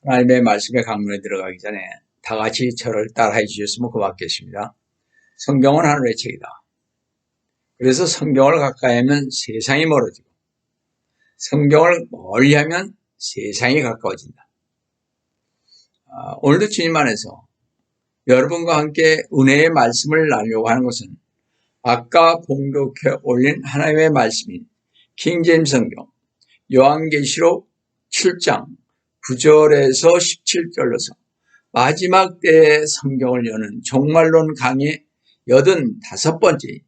하나님의 말씀의 강론에 들어가기 전에 다 같이 저를 따라해 주셨으면 고맙겠습니다. 성경은 하늘의 책이다. 그래서 성경을 가까이 하면 세상이 멀어지고 성경을 멀리 하면 세상이 가까워진다. 오늘도 주님 안에서 여러분과 함께 은혜의 말씀을 나누려고 하는 것은 아까 봉독해 올린 하나님의 말씀인 킹제임스 성경 요한계시록 7장 9절에서 17절로서 마지막 때의 성경을 여는 종말론 강의 85번째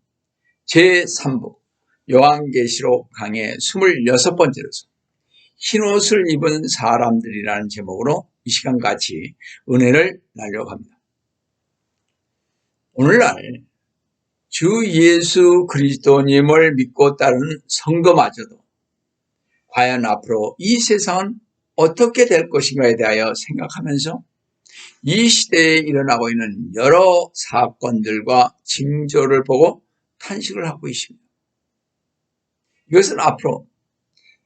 제3부 요한계시록 강의 26번째로서 흰옷을 입은 사람들이라는 제목으로 이 시간 같이 은혜를 나누려고 합니다. 오늘날 주 예수 그리스도님을 믿고 따르는 성도마저도 과연 앞으로 이 세상은 어떻게 될 것인가에 대하여 생각하면서 이 시대에 일어나고 있는 여러 사건들과 징조를 보고 탄식을 하고 있습니다. 이것은 앞으로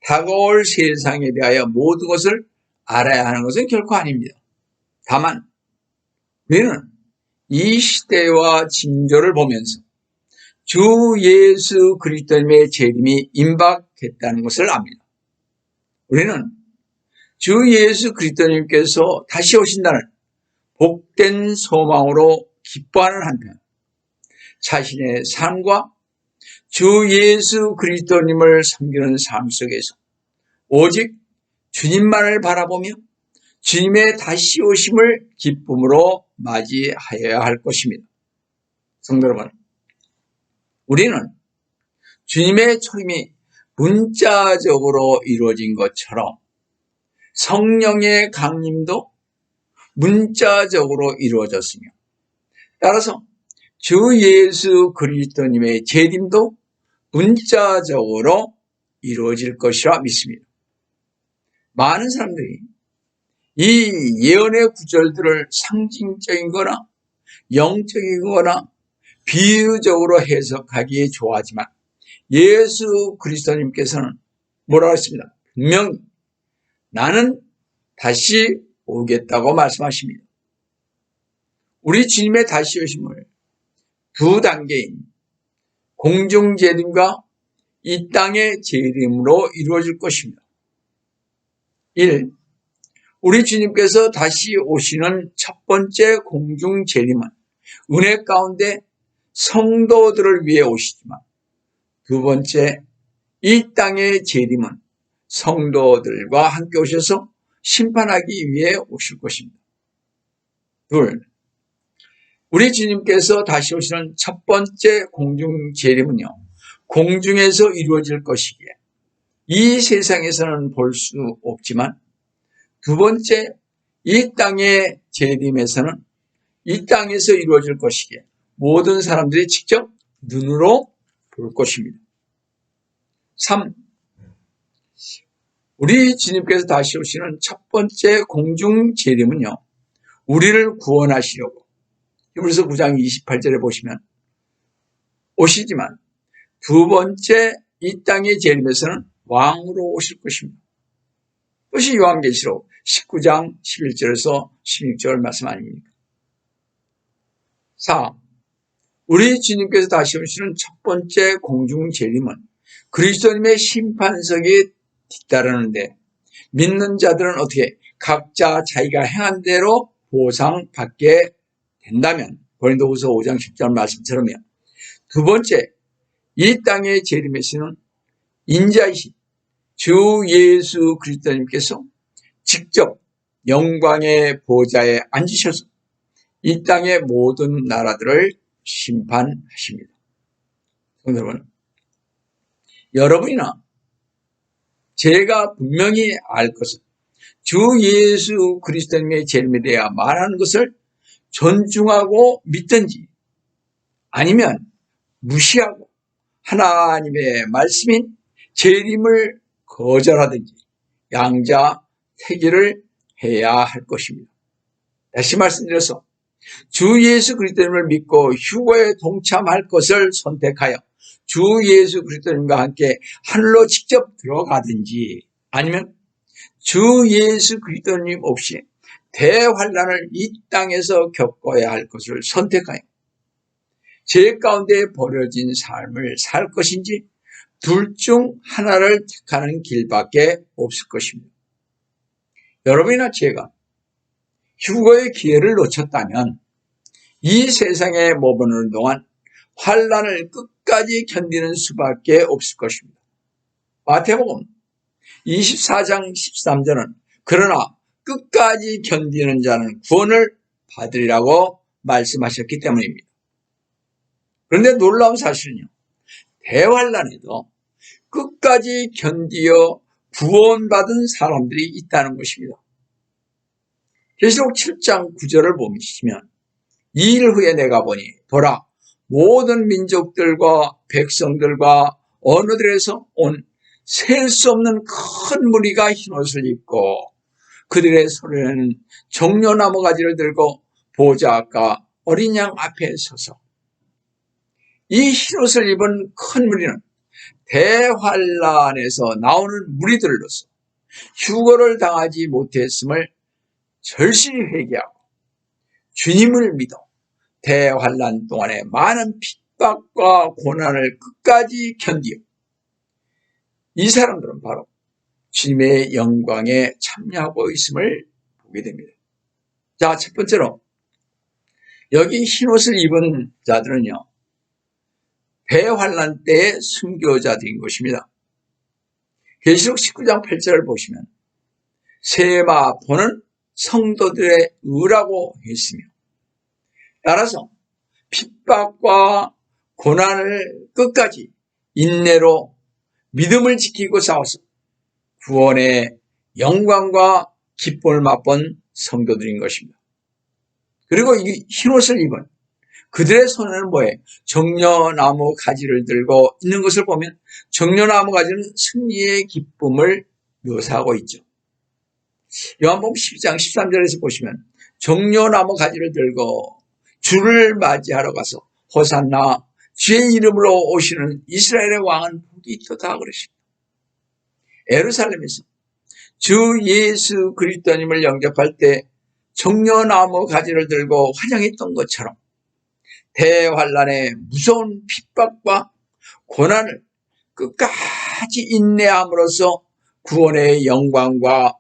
다가올 세상에 대하여 모든 것을 알아야 하는 것은 결코 아닙니다. 다만 우리는 이 시대와 징조를 보면서 주 예수 그리스도님의 재림이 임박했다는 것을 압니다. 우리는 주 예수 그리스도님께서 다시 오신다는 복된 소망으로 기뻐하는 한편 자신의 삶과 주 예수 그리스도님을 섬기는 삶 속에서 오직 주님만을 바라보며 주님의 다시 오심을 기쁨으로 맞이하여야 할 것입니다. 성도 여러분, 우리는 주님의 초림이 문자적으로 이루어진 것처럼 성령의 강림도 문자적으로 이루어졌으며 따라서 주 예수 그리스도님의 재림도 문자적으로 이루어질 것이라 믿습니다. 많은 사람들이 이 예언의 구절들을 상징적이거나 영적이거나 비유적으로 해석하기에 좋아하지만 예수 그리스도님께서는 뭐라고 했습니다. 분명히 나는 다시 오겠다고 말씀하십니다. 우리 주님의 다시 오심을 두 단계인 공중재림과 이 땅의 재림으로 이루어질 것입니다. 1. 우리 주님께서 다시 오시는 첫 번째 공중재림은 은혜 가운데 성도들을 위해 오시지만 두 번째 이 땅의 재림은 성도들과 함께 오셔서 심판하기 위해 오실 것입니다. 둘, 우리 주님께서 다시 오시는 첫 번째 공중 재림은요, 공중에서 이루어질 것이기에 이 세상에서는 볼 수 없지만 두 번째 이 땅의 재림에서는 이 땅에서 이루어질 것이기에 모든 사람들이 직접 눈으로 볼 것입니다. 3. 우리 주님께서 다시 오시는 첫 번째 공중 재림은요, 우리를 구원하시려고 히브리서 9장 28절에 보시면 오시지만 두 번째 이 땅의 재림에서는 왕으로 오실 것입니다. 그것이 요한계시록 19장 11절에서 16절 말씀 아닙니까? 4. 우리 주님께서 다시 오시는 첫 번째 공중 재림은 그리스도님의 심판석에 뒤따르는데 믿는 자들은 어떻게 각자 자기가 행한 대로 보상받게 된다면 고린도후서 5장 10절 말씀처럼요. 두 번째 이 땅의 재림에서는 인자이신 주 예수 그리스도님께서 직접 영광의 보좌에 앉으셔서 이 땅의 모든 나라들을 심판하십니다. 여러분이나 제가 분명히 알 것은 주 예수 그리스도님의 재림에 대해 말하는 것을 존중하고 믿든지 아니면 무시하고 하나님의 말씀인 재림을 거절하든지 양자택일을 해야 할 것입니다. 다시 말씀드려서 주 예수 그리스도님을 믿고 휴거에 동참할 것을 선택하여 주 예수 그리스도님과 함께 하늘로 직접 들어가든지 아니면 주 예수 그리스도님 없이 대환란을 이 땅에서 겪어야 할 것을 선택하여 죄 가운데 버려진 삶을 살 것인지 둘 중 하나를 택하는 길밖에 없을 것입니다. 여러분이나 제가 휴거의 기회를 놓쳤다면 이 세상에 머무는 동안 환란을 끝까지 견디는 수밖에 없을 것입니다. 마태복음 24장 13절은 그러나 끝까지 견디는 자는 구원을 받으리라고 말씀하셨기 때문입니다. 그런데 놀라운 사실은요, 대환란에도 끝까지 견디어 구원받은 사람들이 있다는 것입니다. 계시록 7장 9절을 보시면 이 일 후에 내가 보니 보라 모든 민족들과 백성들과 언어들에서 온 셀 수 없는 큰 무리가 흰옷을 입고 그들의 손에는 종려나무 가지를 들고 보좌 앞과 어린 양 앞에 서서 이 흰옷을 입은 큰 무리는 대환란에서 나오는 무리들로서 휴거를 당하지 못했음을 절실히 회개하고 주님을 믿어 대환란 동안에 많은 핍박과 고난을 끝까지 견디어 이 사람들은 바로 주님의 영광에 참여하고 있음을 보게 됩니다. 자, 첫 번째로 여기 흰옷을 입은 자들은요, 대환란 때의 순교자들인 것입니다. 계시록 19장 8절을 보시면 세마포는 성도들의 의라고 했으며 따라서 핍박과 고난을 끝까지 인내로 믿음을 지키고 싸워서 구원의 영광과 기쁨을 맛본 성도들인 것입니다. 그리고 이 흰옷을 입은 그들의 손에는 뭐예요? 정려나무 가지를 들고 있는 것을 보면 정려나무 가지는 승리의 기쁨을 묘사하고 있죠. 요한복음 12장 13절에서 보시면 정려나무 가지를 들고 주를 맞이하러 가서 호산나 주의 이름으로 오시는 이스라엘의 왕은 복이 있도다 그러십니다. 예루살렘에서 주 예수 그리스도님을 영접할 때 정려나무 가지를 들고 환영했던 것처럼 대환란의 무서운 핍박과 고난을 끝까지 인내함으로써 구원의 영광과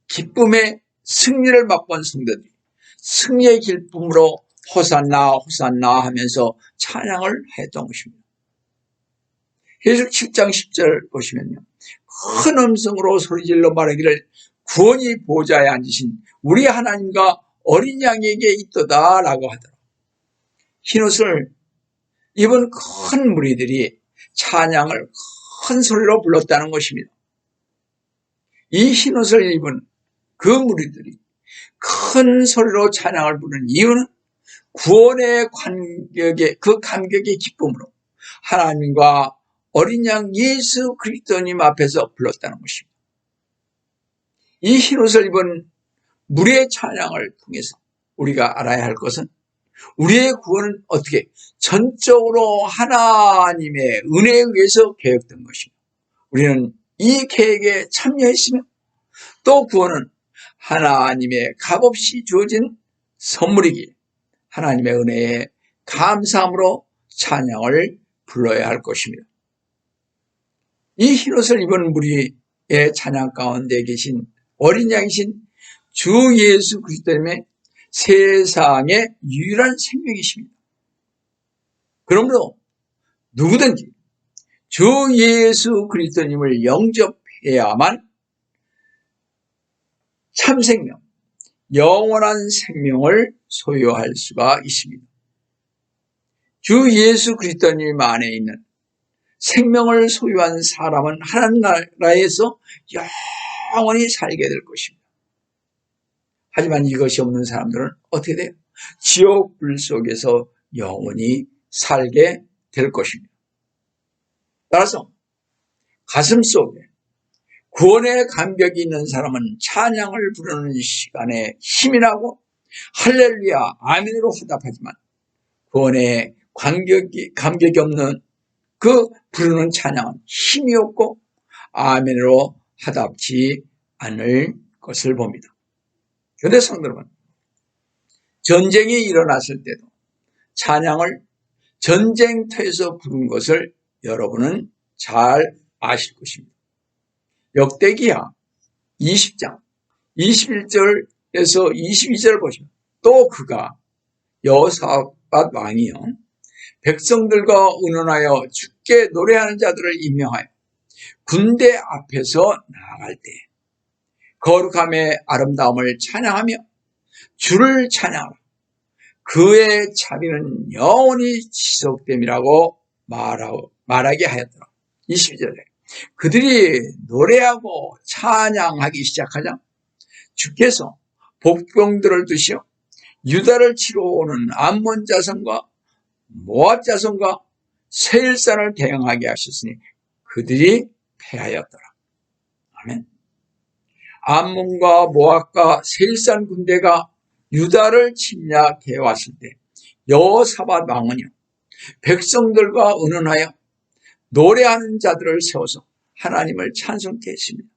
기쁨의 승리를 맛본 성도들이 승리의 기쁨으로 호산나 호산나 하면서 찬양을 했던 것입니다. 계시록 7장 10절 보시면요, 큰 음성으로 소리질러 말하기를 구원이 보좌에 앉으신 우리 하나님과 어린 양에게 있도다 라고 하더라. 흰옷을 입은 큰 무리들이 찬양을 큰 소리로 불렀다는 것입니다. 이 흰옷을 입은 그 무리들이 큰 소리로 찬양을 부르는 이유는 구원의 감격의 기쁨으로 하나님과 어린 양 예수 그리스도님 앞에서 불렀다는 것입니다. 이 흰옷을 입은 무리의 찬양을 통해서 우리가 알아야 할 것은 우리의 구원은 어떻게 전적으로 하나님의 은혜에 의해서 계획된 것입니다. 우리는 이 계획에 참여했으며 또 구원은 하나님의 값없이 주어진 선물이기에 하나님의 은혜에 감사함으로 찬양을 불러야 할 것입니다. 이 흰옷을 입은 무리의 찬양 가운데 계신 어린 양이신 주 예수 그리스도님의 세상의 유일한 생명이십니다. 그러므로 누구든지 주 예수 그리스도님을 영접해야만 참 생명, 영원한 생명을 소유할 수가 있습니다. 주 예수 그리스도님 안에 있는 생명을 소유한 사람은 하나님 나라에서 영원히 살게 될 것입니다. 하지만 이것이 없는 사람들은 어떻게 돼요? 지옥불 속에서 영원히 살게 될 것입니다. 따라서 가슴 속에 구원의 감격이 있는 사람은 찬양을 부르는 시간에 힘이 나고 할렐루야 아멘으로 화답하지만 구원의 감격이 없는 그 부르는 찬양은 힘이 없고 아멘으로 화답지 않을 것을 봅니다. 그런데 성도 여러분, 전쟁이 일어났을 때도 찬양을 전쟁터에서 부른 것을 여러분은 잘 아실 것입니다. 역대기야 20장 21절에서 22절을 보시면 또 그가 여호사밧 왕이요 백성들과 의논하여 주께 노래하는 자들을 임명하여 군대 앞에서 나아갈 때 거룩함의 아름다움을 찬양하며 주를 찬양하라. 그의 자비는 영원히 지속됨이라고 말하게 하였더라. 22절에 그들이 노래하고 찬양하기 시작하자 주께서 복병들을 두시어 유다를 치러 오는 암몬 자손과 모압 자손과 세일산을 대응하게 하셨으니 그들이 패하였더라. 아멘. 암몬과 모압과 세일산 군대가 유다를 침략해 왔을 때 여호사밧 왕은요 백성들과 의논하여 노래하는 자들을 세워서 하나님을 찬송케 했습니다.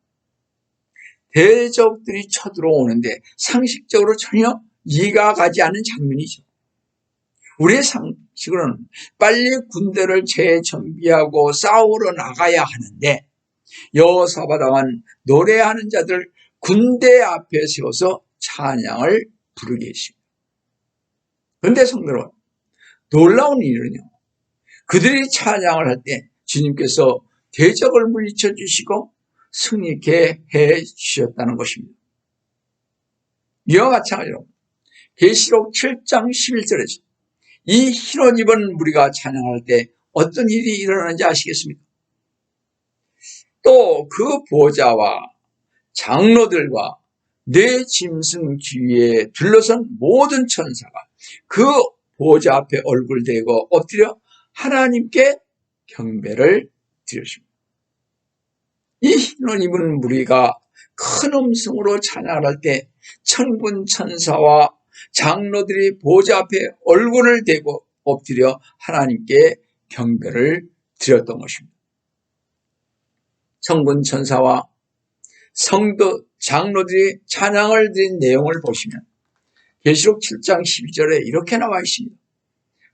대적들이 쳐들어오는데 상식적으로 전혀 이해가 가지 않는 장면이죠. 우리의 상식으로는 빨리 군대를 재정비하고 싸우러 나가야 하는데 여호사밧 왕은 노래하는 자들 군대 앞에 세워서 찬양을 부르게 했습니다. 그런데 성도 여러분, 놀라운 일은요, 그들이 찬양을 할 때 주님께서 대적을 물리쳐 주시고 승리케 해 주셨다는 것입니다. 이와 마찬가지로 계시록 7장 11절에서 이 흰옷 입은 무리가 찬양할 때 어떤 일이 일어나는지 아시겠습니까? 또 그 보좌와 장로들과 네 짐승 주위에 둘러선 모든 천사가 그 보좌 앞에 얼굴 대고 엎드려 하나님께 경배를 드렸습니다. 이 흰옷 입은 무리가 큰 음성으로 찬양을 할 때 천군 천사와 장로들이 보좌 앞에 얼굴을 대고 엎드려 하나님께 경배를 드렸던 것입니다. 천군 천사와 성도 장로들이 찬양을 드린 내용을 보시면 계시록 7장 12절에 이렇게 나와 있습니다.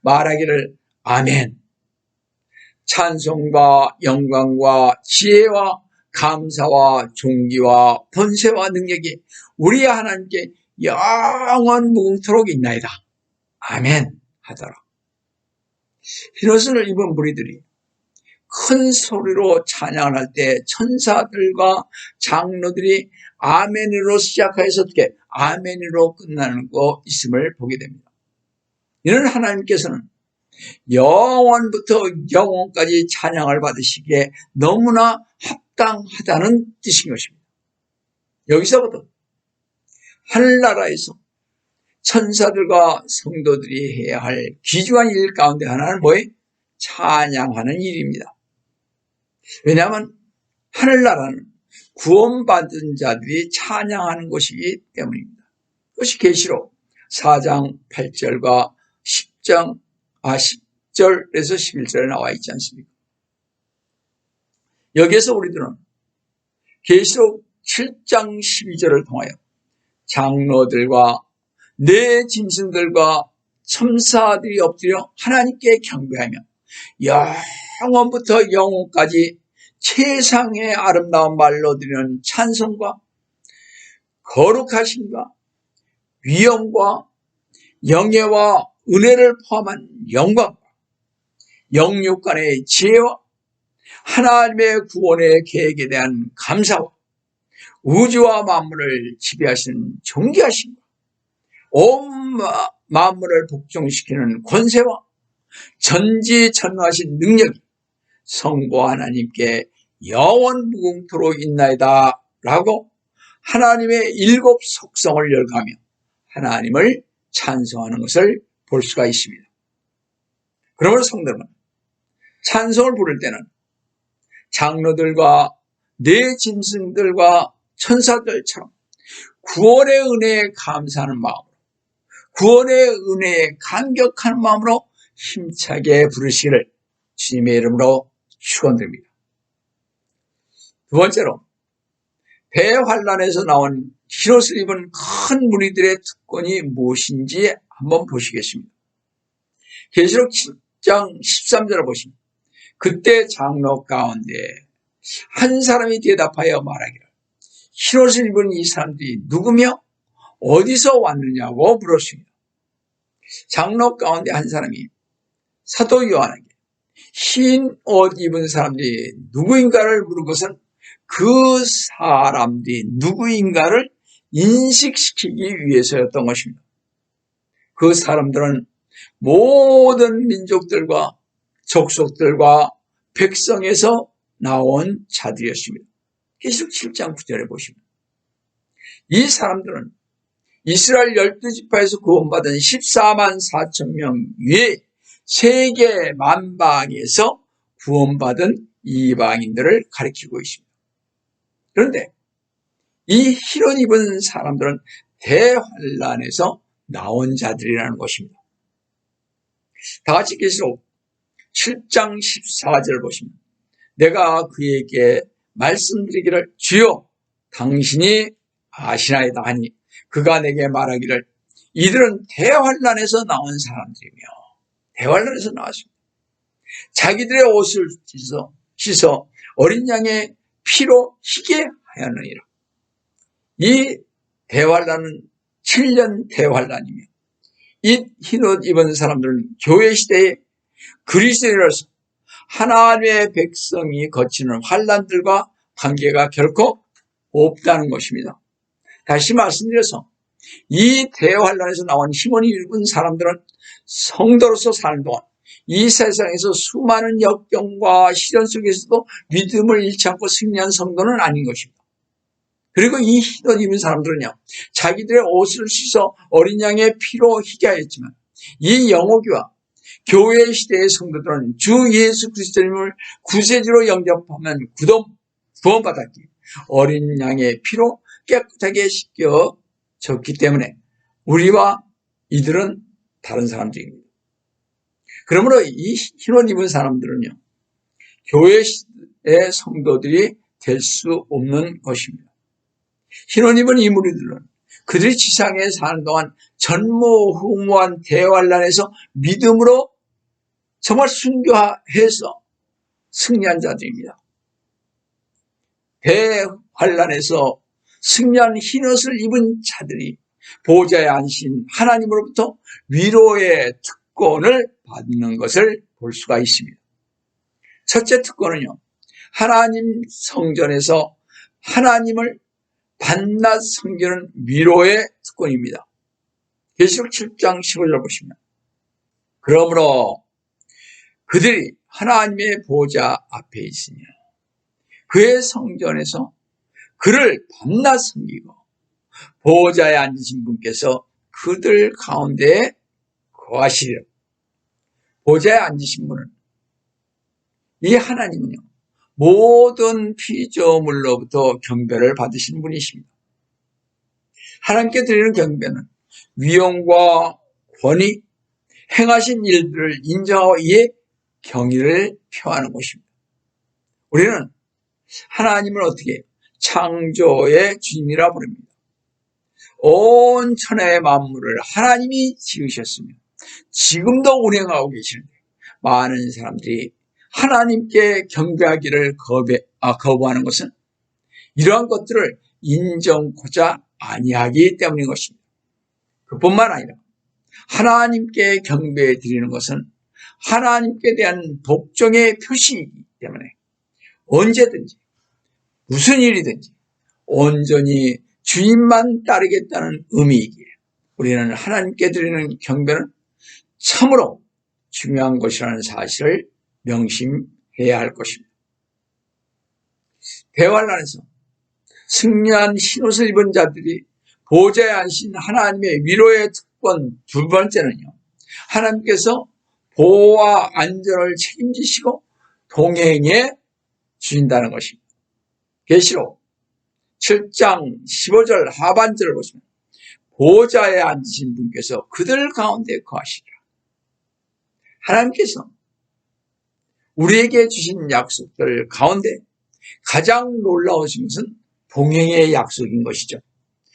말하기를 아멘. 찬송과 영광과 지혜와 감사와 존귀와 권세와 능력이 우리 하나님께 영원 무궁토록 있나이다. 아멘 하더라. 흰옷을 입은 무리들이 큰 소리로 찬양을 할 때 천사들과 장로들이 아멘으로 시작해서 어떻게 아멘으로 끝나는 거 있음을 보게 됩니다. 이는 하나님께서는 영원부터 영원까지 찬양을 받으시기에 너무나 합당하다는 뜻인 것입니다. 여기서부터 하늘나라에서 천사들과 성도들이 해야 할 귀중한 일 가운데 하나는 뭐예요? 찬양하는 일입니다. 왜냐하면 하늘나라는 구원받은 자들이 찬양하는 것이기 때문입니다. 그것이 계시록 4장 8절과 10절에서 11절에 나와 있지 않습니까? 여기에서 우리들은 계시록 7장 12절을 통하여 장로들과 네 짐승들과 천사들이 엎드려 하나님께 경배하며 영원부터 영원까지 최상의 아름다운 말로 드리는 찬송과 거룩하심과 위엄과 영예와 은혜를 포함한 영광과 영육 간의 지혜와 하나님의 구원의 계획에 대한 감사와 우주와 만물을 지배하시는 존귀하심과 온 만물을 복종시키는 권세와 전지전능하신 능력이 성부 하나님께 영원 무궁토록 있나이다 라고 하나님의 7 속성을 열거하며 하나님을 찬송하는 것을 볼 수가 있습니다. 그러므로 성도는 찬송을 부를 때는 장로들과 네 짐승들과 천사들처럼 구원의 은혜에 감사하는 마음으로 구원의 은혜에 감격하는 마음으로 힘차게 부르시기를 주님의 이름으로 축원드립니다. 두 번째로 대환란에서 나온 흰옷을 입은 큰 무리들의 특권이 무엇인지 한번 보시겠습니다. 계시록 7장 13절을 보시면 그때 장로 가운데 한 사람이 대답하여 말하기를 흰옷을 입은 이 사람들이 누구며 어디서 왔느냐고 물었습니다. 장로 가운데 한 사람이 사도 요한에게 흰 옷 입은 사람들이 누구인가를 물은 것은 그 사람들이 누구인가를 인식시키기 위해서였던 것입니다. 그 사람들은 모든 민족들과 족속들과 백성에서 나온 자들이었습니다. 계시록 7장 9절에 보시면 이 사람들은 이스라엘 12지파에서 구원받은 14만 4천 명 위에 세계 만방에서 구원받은 이방인들을 가리키고 있습니다. 그런데 이 흰옷 입은 사람들은 대환란에서 나온 자들이라는 것입니다. 다같이 계시록 7장 14절을 보시면 내가 그에게 말씀드리기를 주여 당신이 아시나이다 하니 그가 내게 말하기를 이들은 대환란에서 나온 사람들이며 대환란에서 나왔습니다. 자기들의 옷을 씻어 어린 양의 피로 희게 하였느니라. 이 대환란은 7년 대환란이며 이 흰옷 입은 사람들은 교회 시대에 그리스도인으로서 하나님의 백성이 거치는 환란들과 관계가 결코 없다는 것입니다. 다시 말씀드려서 이 대환란에서 나온 흰옷 입은 사람들은 성도로서 사는 동안 이 세상에서 수많은 역경과 시련 속에서도 믿음을 잃지 않고 승리한 성도는 아닌 것입니다. 그리고 이 흰옷 입은 사람들은요, 자기들의 옷을 씻어 어린 양의 피로 희게 하였지만 이 영호교와 교회 시대의 성도들은 주 예수 그리스도님을 구세주로 영접하면 구원받았기에 어린 양의 피로 깨끗하게 씻겨졌기 때문에 우리와 이들은 다른 사람들입니다. 그러므로 이 흰옷 입은 사람들은요, 교회의 성도들이 될 수 없는 것입니다. 흰옷 입은 이 무리들은 그들이 지상에 사는 동안 전무후무한 대환란에서 믿음으로 정말 순교해서 승리한 자들입니다. 대환란에서 승리한 흰옷을 입은 자들이 보좌에 앉으신 하나님으로부터 위로의 특권을 받는 것을 볼 수가 있습니다. 첫째 특권은요, 하나님 성전에서 하나님을 밤낮 섬기는 위로의 특권입니다. 계시록 7장 15절 보시면 그러므로 그들이 하나님의 보좌 앞에 있으며 그의 성전에서 그를 밤낮 섬기고 보좌에 앉으신 분께서 그들 가운데에 거하시리라. 보좌에 앉으신 분은 이 하나님은요, 모든 피조물로부터 경배를 받으시는 분이십니다. 하나님께 드리는 경배는 위엄과 권위, 행하신 일들을 인정하고 이에 경의를 표하는 것입니다. 우리는 하나님을 어떻게 창조의 주님이라 부릅니다. 온 천하의 만물을 하나님이 지으셨으며 지금도 운행하고 계시는데 많은 사람들이 하나님께 경배하기를 거부하는 것은 이러한 것들을 인정코자 아니하기 때문인 것입니다. 그뿐만 아니라 하나님께 경배 드리는 것은 하나님께 대한 복종의 표시이기 때문에 언제든지 무슨 일이든지 온전히 주님만 따르겠다는 의미이기에 우리는 하나님께 드리는 경배는 참으로 중요한 것이라는 사실을 명심해야 할 것입니다. 대환란에서 승리한 흰옷을 입은 자들이 보좌에 앉으신 하나님의 위로의 특권 두 번째는요, 하나님께서 보호와 안전을 책임지시고 동행해 주신다는 것입니다. 계시록 7장 15절 하반절을 보시면 보좌에 앉으신 분께서 그들 가운데 거하시리라. 하나님께서 우리에게 주신 약속들 가운데 가장 놀라우신 것은 동행의 약속인 것이죠.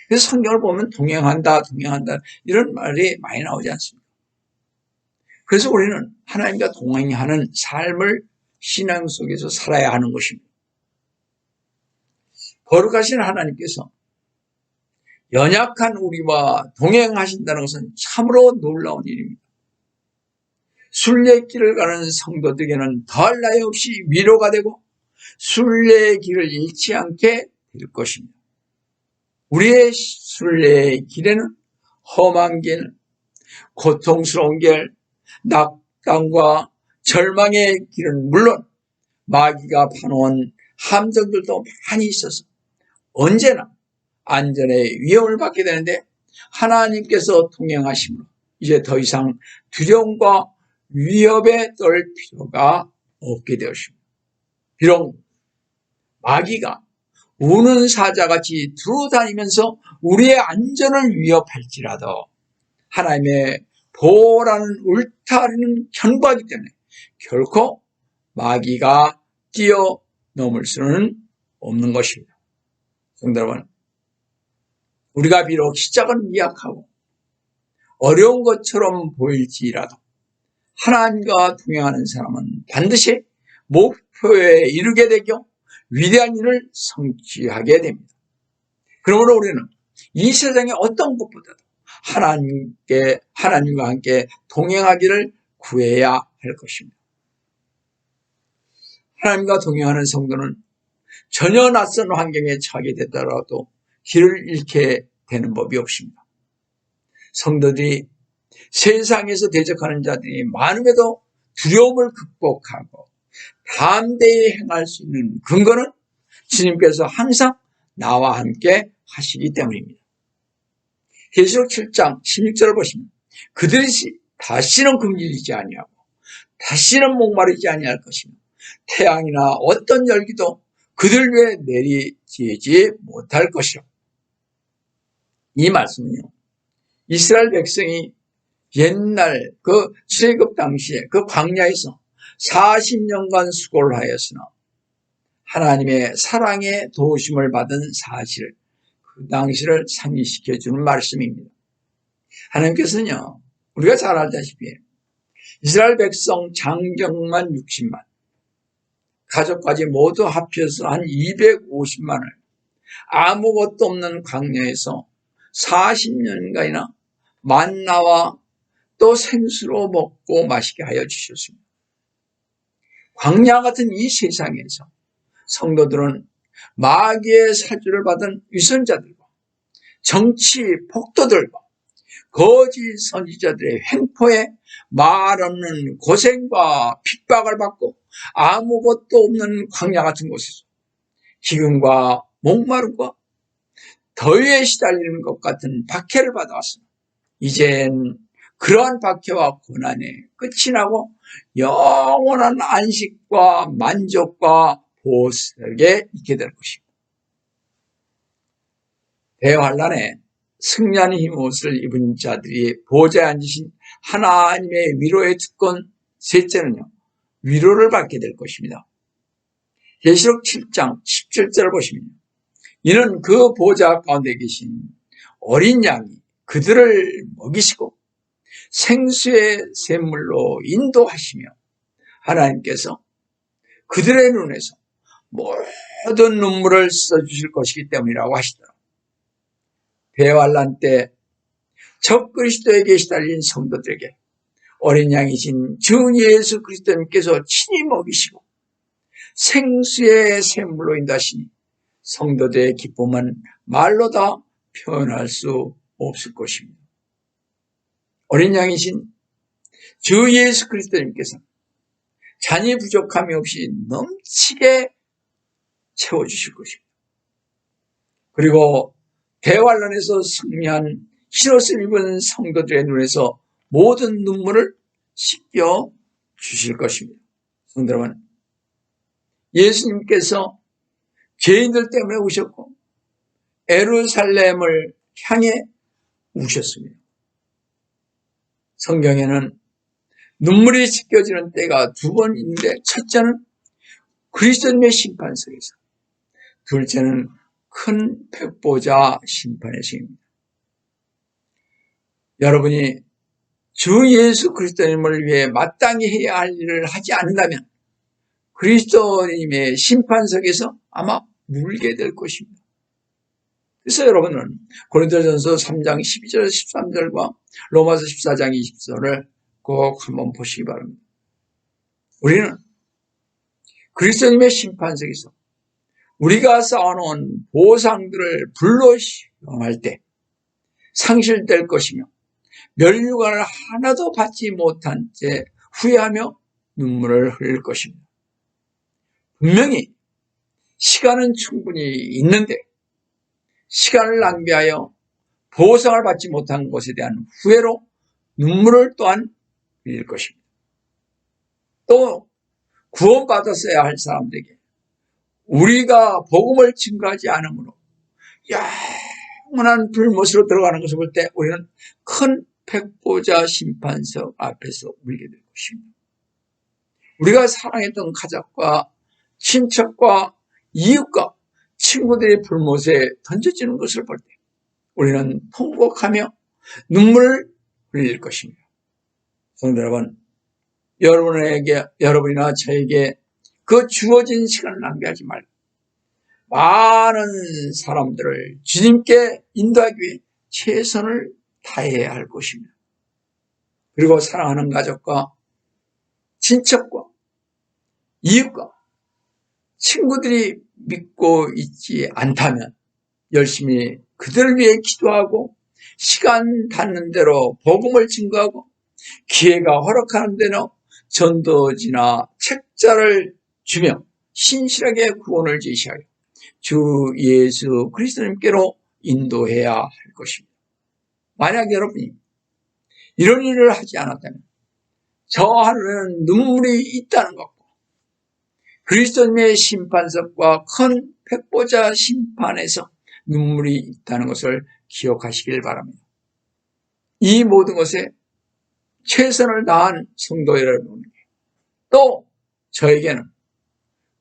그래서 성경을 보면 동행한다 이런 말이 많이 나오지 않습니까? 그래서 우리는 하나님과 동행하는 삶을 신앙 속에서 살아야 하는 것입니다. 거룩하신 하나님께서 연약한 우리와 동행하신다는 것은 참으로 놀라운 일입니다. 순례의 길을 가는 성도들에게는 더할 나위 없이 위로가 되고 순례의 길을 잃지 않게 될 것입니다. 우리의 순례의 길에는 험한 길, 고통스러운 길, 낙담과 절망의 길은 물론 마귀가 파놓은 함정들도 많이 있어서 언제나 안전의 위험을 받게 되는데 하나님께서 동행하심으로 이제 더 이상 두려움과 위협에 떨 필요가 없게 되었습니다. 비록 마귀가 우는 사자같이 두루다니면서 우리의 안전을 위협할지라도 하나님의 보호라는 울타리는 견고하기 때문에 결코 마귀가 뛰어넘을 수는 없는 것입니다. 성도 여러분, 우리가 비록 시작은 미약하고 어려운 것처럼 보일지라도 하나님과 동행하는 사람은 반드시 목표에 이르게 되고 위대한 일을 성취하게 됩니다. 그러므로 우리는 이 세상의 어떤 것보다도 하나님과 함께 동행하기를 구해야 할 것입니다. 하나님과 동행하는 성도는 전혀 낯선 환경에 처하게 되더라도 길을 잃게 되는 법이 없습니다. 성도들이 세상에서 대적하는 자들이 많음에도 두려움을 극복하고 담대히 행할 수 있는 근거는 주님께서 항상 나와 함께 하시기 때문입니다. 계시록 7장 16절을 보시면 그들이 다시는 굶주리지 아니하고 다시는 목마르지 아니할 것이며 태양이나 어떤 열기도 그들 위에 내리지 못할 것이라. 이 말씀은요, 이스라엘 백성이 옛날 그 출애굽 당시에 그 광야에서 40년간 수고를 하였으나 하나님의 사랑의 도우심을 받은 사실, 그 당시를 상기시켜 주는 말씀입니다. 하나님께서는요, 우리가 잘 알다시피 이스라엘 백성 장정만 60만, 가족까지 모두 합쳐서 한 250만을 아무것도 없는 광야에서 40년간이나 만나와 또 생수로 먹고 마시게 하여 주셨습니다. 광야 같은 이 세상에서 성도들은 마귀의 사주를 받은 위선자들과 정치 폭도들과 거짓 선지자들의 횡포에 말 없는 고생과 핍박을 받고 아무것도 없는 광야 같은 곳에서 기근과 목마름과 더위에 시달리는 것 같은 박해를 받아왔습니다. 이젠 그러한 박해와 고난의 끝이 나고 영원한 안식과 만족과 보호 속에 있게 될 것입니다. 대환란에 승리하는 힘옷을 입은 자들이 보좌에 앉으신 하나님의 위로의 특권 셋째는요, 위로를 받게 될 것입니다. 계시록 7장 17절을 보시면 이는 그 보좌 가운데 계신 어린 양이 그들을 먹이시고 생수의 샘물로 인도하시며 하나님께서 그들의 눈에서 모든 눈물을 씻어주실 것이기 때문이라고 하시더라. 대환란 때 적그리스도에게 시달린 성도들에게 어린 양이신 주 예수 그리스도님께서 친히 먹이시고 생수의 샘물로 인도하시니 성도들의 기쁨은 말로 다 표현할 수 없을 것입니다. 어린 양이신 주 예수 그리스도님께서 잔이 부족함이 없이 넘치게 채워주실 것입니다. 그리고 대환란에서 승리한 흰옷을 입은 성도들의 눈에서 모든 눈물을 씻겨 주실 것입니다. 성도 여러분, 예수님께서 죄인들 때문에 우셨고 예루살렘을 향해 우셨습니다. 성경에는 눈물이 씻겨지는 때가 두 번 있는데 첫째는 그리스도님의 심판석에서, 둘째는 큰 백보자 심판의 승입니다. 여러분이 주 예수 그리스도님을 위해 마땅히 해야 할 일을 하지 않는다면 그리스도님의 심판석에서 아마 물게 될 것입니다. 그래서 여러분은 고린도전서 3장 12절 13절과 로마서 14장 20절을 꼭 한번 보시기 바랍니다. 우리는 그리스도님의 심판석에서 우리가 쌓아놓은 보상들을 불로 시험할 때 상실될 것이며 면류관을 하나도 받지 못한 채 후회하며 눈물을 흘릴 것입니다. 분명히 시간은 충분히 있는데 시간을 낭비하여 보상을 받지 못한 것에 대한 후회로 눈물을 또한 흘릴 것입니다. 또 구원받았어야 할 사람들에게 우리가 복음을 증거하지 않으므로 영원한 불못으로 들어가는 것을 볼 때 우리는 큰 백보자 심판석 앞에서 울게 될 것입니다. 우리가 사랑했던 가족과 친척과 이웃과 친구들이 불못에 던져지는 것을 볼 때 우리는 통곡하며 눈물을 흘릴 것입니다. 성도 여러분, 여러분이나 저에게 그 주어진 시간을 낭비하지 말고 많은 사람들을 주님께 인도하기 위해 최선을 다해야 할 것입니다. 그리고 사랑하는 가족과 친척과 이웃과 친구들이 믿고 있지 않다면 열심히 그들을 위해 기도하고 시간 닿는 대로 복음을 증거하고 기회가 허락하는 대로 전도지나 책자를 주며 신실하게 구원을 제시하여 주 예수 그리스도님께로 인도해야 할 것입니다. 만약 여러분이 이런 일을 하지 않았다면 저 하늘에는 눈물이 있다는 것과 그리스도님의 심판석과 큰 백보자 심판에서 눈물이 있다는 것을 기억하시길 바랍니다. 이 모든 것에 최선을 다한 성도 여러분에게 또 저에게는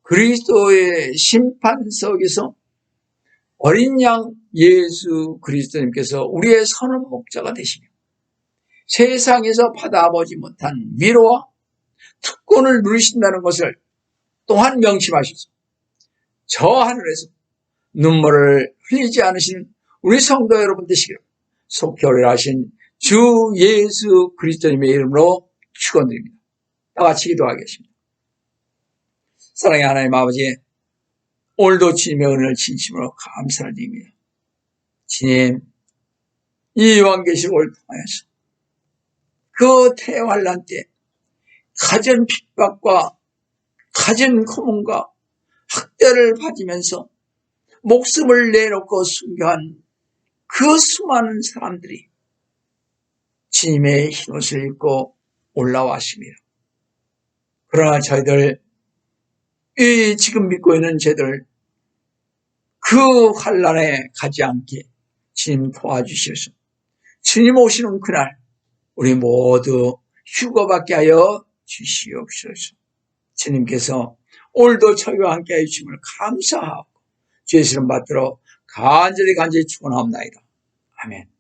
그리스도의 심판석에서 어린 양 예수 그리스도님께서 우리의 선한 목자가 되시며 세상에서 받아보지 못한 위로와 특권을 누리신다는 것을 또한 명심하셔서 저 하늘에서 눈물을 흘리지 않으시는 우리 성도 여러분 되시기를 속히 오리라신 주 예수 그리스도님의 이름으로 축원드립니다. 다 같이 기도하겠습니다. 사랑의 하나님 아버지, 오늘도 주님의 은혜를 진심으로 감사를 드립니다. 주님, 이 요한계시록을 통해서 그 태환란 때 가진 핍박과 가진 고문과 학대를 받으면서 목숨을 내놓고 순교한 그 수많은 사람들이 주님의 흰옷을 입고 올라왔습니다. 그러나 저희들, 이 지금 믿고 있는 저희들 그 환난에 가지 않게 주님 도와주셔서 주님 오시는 그날 우리 모두 휴거받게 하여 주시옵소서. 주님께서 오늘도 저희와 함께 해주심을 감사하고 주의 이름 받들어 간절히 축원하옵나이다. 아멘.